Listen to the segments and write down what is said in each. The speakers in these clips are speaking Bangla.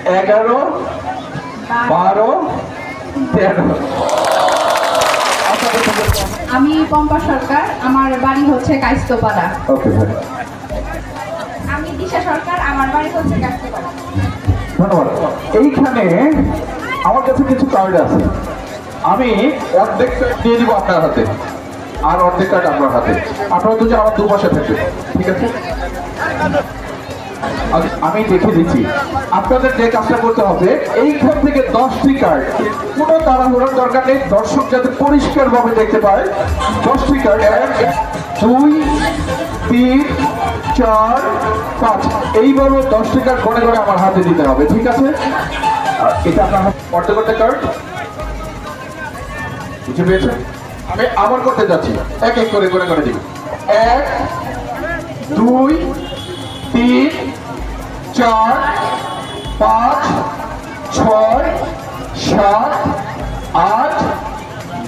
11, 12, 13। আমি পম্পা সরকার, আমার বাড়ি হচ্ছে কাইস্তপাড়া। ওকে ভাই, আমি দিশা সরকার, আমার বাড়ি হচ্ছে কাইস্তপাড়া। ধন্যবাদ। এইখানে আমার কাছে কিছু কার্ড আছে, আমি অর্ধেক দিয়ে দিব আপনার হাতে আর অর্ধেক কার্ড আপনার হাতে। আপনারা দুজন আমার দুপাশে থাকবে, ঠিক আছে? আমি দেখে দিচ্ছি আপনাদের যে কাজটা করতে হবে, এইখান থেকে 10টি কার্ড, কোনো তাড়াহুড়োর দরকার নেই, দর্শক যাতে পরিষ্কার ভাবে দেখতে পায়। 10টি কার্ড 1, 2, 3, 4, 5 এইভাবে 10টি কার্ড গড়ে গড়ে আমার হাতে দিতে হবে, ঠিক আছে? এটা আপনার অর্ধেক কার্ড বুঝে পেয়েছেন? আমি আবার করতে যাচ্ছি, এক এক করে করে করে দিই। 1, 2, 3, 4, 5, 6, 7, 8,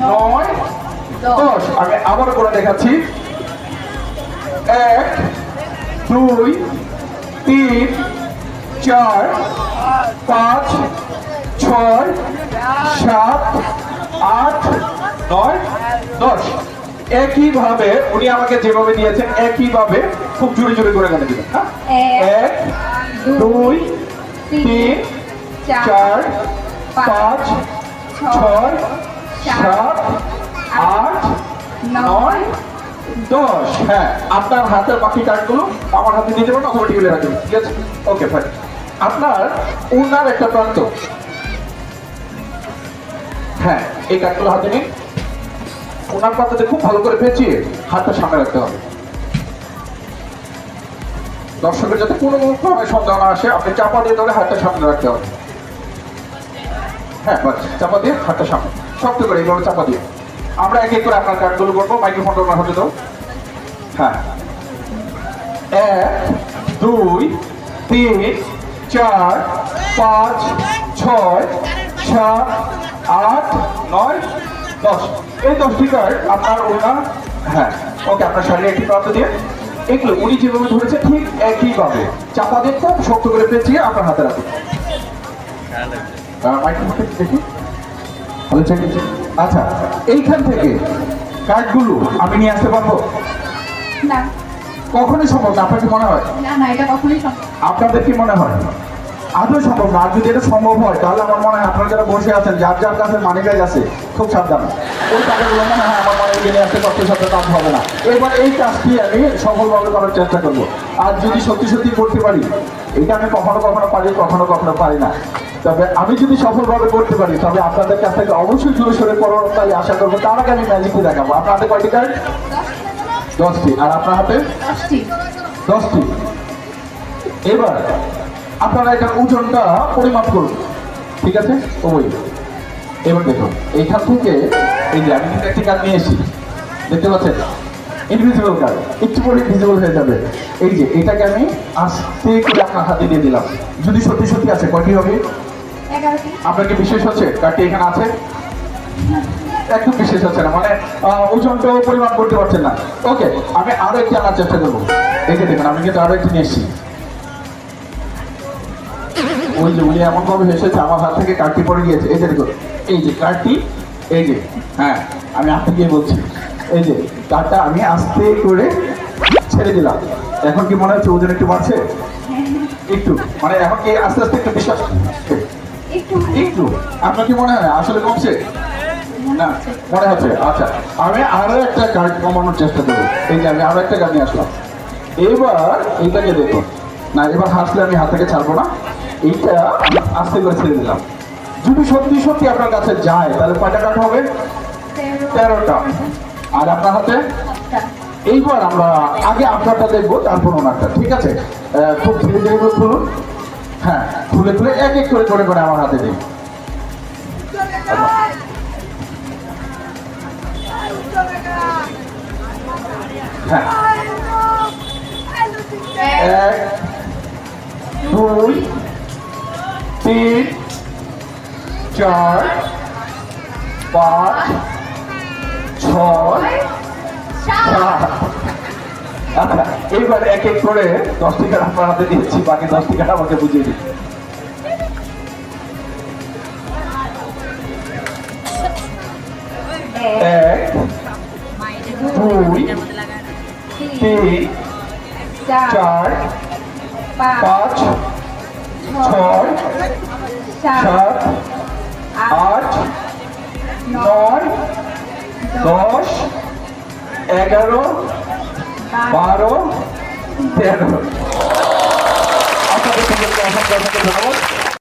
9, 10। আমি আবার করে দেখাচ্ছি। 1, 2, 3, 4, 5, 6, 7, 8, 9, 10। একইভাবে উনি আমাকে যেভাবে দিয়েছেন একইভাবে খুব জোরে জোরে করে গেলে দিবেন। 1, 2, 3, 4, 5, 6, 7, 8, 9, 10। হ্যাঁ, আপনার হাতের বাকি কার্ডগুলো আমার হাতে দিয়ে দেবেন, অটোমেটিক্যালি রাখবেন, ঠিক আছে? Okay fine. আপনার ওনার একটা প্রান্ত, হ্যাঁ এই কার্ডগুলো হাতে নিন। ওনার প্রান্ততে খুব ভালো করে পেঁচিয়ে হাতটা সামনে রাখতে হবে। দর্শকের যাতে কোনো ভাবে সন্দেহ না আসে, আপনি চাপা দিয়ে ধরে হাতটা সামনে রাখতে হবে। হ্যাঁ বাস, চাপা দিয়ে হাতটা সামনে শক্ত করে এইভাবে চাপা দিয়ে আমরা এক এক করে আপনার কার্ডগুলো করবো। মাইক্রোফোনটা ওনার হাতে দাও। হ্যাঁ, 1, 2, 3, 4, 5, 6, 7, 8, 9, 10। এই 10টি কার্ড আপনার ওনার, হ্যাঁ ওকে, আপনার শাড়ির একটি প্রান্ত দিয়ে এগুলো উনি যেভাবে ধরেছে ঠিক একইভাবে চাপা দিয়ে খুব শক্ত করে পেঁচিয়ে আপনার হাতে রাখুন। মাইক্রোফোনটা দেখি ভালো চেক। আচ্ছা, এইখান থেকে কার্ডগুলো আমি নিয়ে আসতে পারবো? না, কখনোই সম্ভব না। আপনার কি মনে হয়? না না, এটা কখনোই সম্ভব না। আপনাদের কি মনে হয়? আদৌ সম্ভব না। আর যদি এটা সম্ভব হয় তাহলে আমার মনে হয় আপনারা যারা বসে আছেন, যার যার কাছে মানি ব্যাগ আছে, খুব সাবধান। ওই টাকাগুলো মনে হয় আমার মনে গেলে আসতে কষ্ট সাথে কাজ হবে না। এবার এই কাজটি আমি সফলভাবে করার চেষ্টা করবো। আর যদি সত্যি সত্যি করতে পারি, এটা আমি কখনো কখনো পারি, কখনো কখনো পারি না, তবে আমি যদি সফলভাবে করতে পারি তবে আপনাদের কাছ থেকে অবশ্যই জোরে সরে পড়ার তাই আশা করবো। তার আগে আমি ম্যাজিকটি দেখাবো। আপনার হাতে কয়টি কার্ড? 10টি। আর আপনার হাতে? 10টি। 10টি। এবার আপনারা এটার ওজনটা পরিমাপ করুন, ঠিক আছে? ওই এবার দেখুন, এইখান থেকে এই যে আমি কিন্তু একটি কার্ড নিয়ে এসেছি, দেখতে পাচ্ছেন? ইনভিজিবল কার্ড, একটু পরে ভিজিবল হয়ে যাবে। এই যে এটাকে আমি আস্তে করে আপনার হাতে দিয়ে দিলাম। যদি সত্যি সত্যি আছে, কয়টি হবে? 11টি। আপনার কি বিশেষ হচ্ছে কার্ডটি এখানে আছে? একটু বিশেষ হচ্ছে না, মানে ওজনটাও পরিমাপ করতে পারছেন না। ওকে, আমি আরো একটি আনার চেষ্টা করবো। এই যে দেখুন, আমি কিন্তু আরো একটি নিয়ে এসেছি। ওই যে উনি এমন ভাবে হেসেছে, আমার হাত থেকে কার্ডটি পড়ে গিয়েছে। এই যে দেখুন, এই যে কার্ডটি, এই যে, হ্যাঁ আমি আস্তে গিয়ে বলছি, এই যে কার্ডটা আমি আস্তে করে ছেড়ে দিলাম। এখন কি মনে হচ্ছে ওজন একটু বাড়ছে? একটু, মানে এখন কি আস্তে আস্তে একটু বিশ্বাস একটু একটু আপনার কি মনে হয় আসলে কমছে? না মনে হচ্ছে। আচ্ছা, আমি আরো একটা কার্ড কমানোর চেষ্টা করবো। এই যে আমি আরো একটা কার্ড নিয়ে আসলাম। এবার এইটাকে দেখুন না, এবার হাসলে আমি হাত থেকে ছাড়বো না, এইটা আমি আস্তে করে ছেড়ে দিলাম। যদি সত্যি সত্যি আপনার কাছে যায় তাহলে কয়টা কার্ড হবে? 13টা। আর আপনার হাতে? এইবার আমরা আগে আপনারটা দেখবো, তারপর ওনারটা, ঠিক আছে? খুব ধীরে ধীরে করে খুলুন। হ্যাঁ, খুলে খুলে এক এক করে করে করে আমার হাতে দিন। হ্যাঁ, 1, 2, 3, 4, 5, 6, 7। আচ্ছা, এইবার এক এক করে 10টি কার্ড আপনার হাতে দিয়েছি, বাকি 10টি কার্ড আমাকে বুঝিয়ে দিন। 2 3 চার 4 পাঁচ 5 6 সাত 7 আট 8 9 10 11 12 13 আপনাদের সকলকে অসংখ্য ধন্যবাদ।